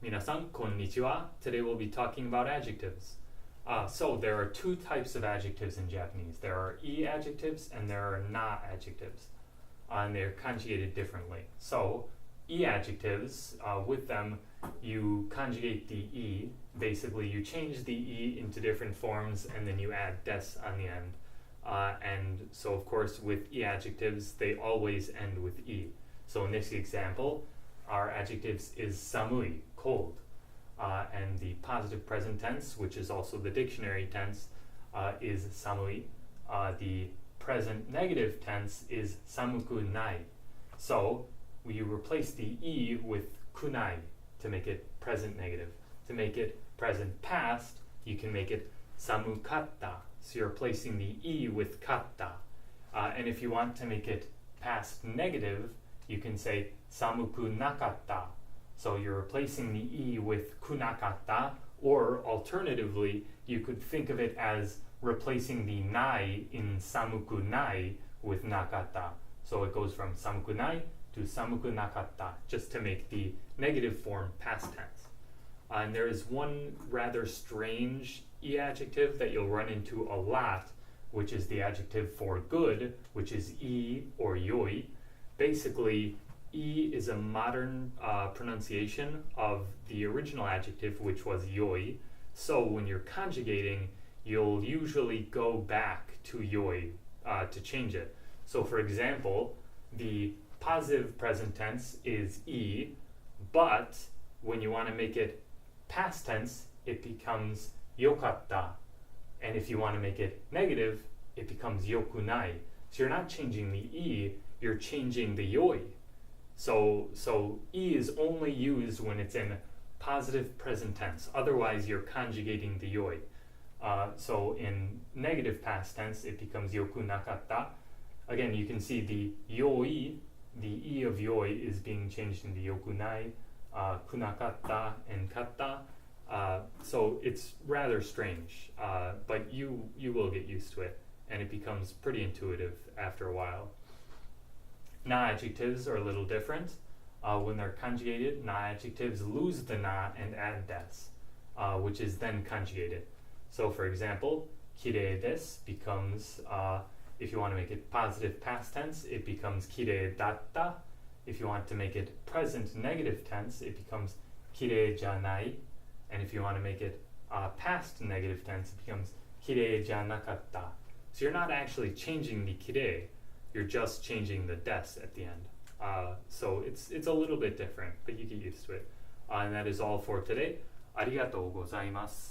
Minasan, konnichiwa. Today we'll be talking about adjectives. So there are two types of adjectives in Japanese. There are e adjectives and there are na adjectives. And they're conjugated differently. So e adjectives, with them you conjugate the e. Basically you change the e into different forms and then you add des on the end. And so of course with e adjectives they always end with e. So in this example, our adjectives is samui, cold, and the positive present tense, which is also the dictionary tense, is samui. The present negative tense is samuku nai. So we replace the e with kunai to make it present negative. To make it present past, you can make it samukatta. So you're replacing the e with katta. And if you want to make it past negative, you can say samuku nakatta. So you're replacing the e with kunakatta, or alternatively, you could think of it as replacing the nai in samuku nai with nakatta. So it goes from samuku nai to samuku nakatta, just to make the negative form past tense. And there is one rather strange e adjective that you'll run into a lot, which is the adjective for good, which is e or yoi. Basically, e is a modern pronunciation of the original adjective, which was yoi. So when you're conjugating, you'll usually go back to yoi to change it. So for example, the positive present tense is e, but when you want to make it past tense, it becomes yokatta. And if you want to make it negative, it becomes yokunai. So you're not changing the e, you're changing the yoi. So e is only used when it's in positive present tense. Otherwise, you're conjugating the yoi. So in negative past tense, it becomes yokunakatta. Again, you can see the yoi, the e of yoi is being changed into yokunai, kunakatta, and katta. So it's rather strange, but you will get used to it, and it becomes pretty intuitive after a while. Na adjectives are a little different. When they're conjugated, na adjectives lose the na and add des, which is then conjugated. So for example, kirei desu becomes, if you want to make it positive past tense, it becomes kirei datta. If you want to make it present negative tense, it becomes kirei janai. And if you want to make it past negative tense, it becomes kirei janakatta. So you're not actually changing the kirei, you're just changing the des at the end. So it's a little bit different, but you get used to it. And that is all for today. ありがとうございます。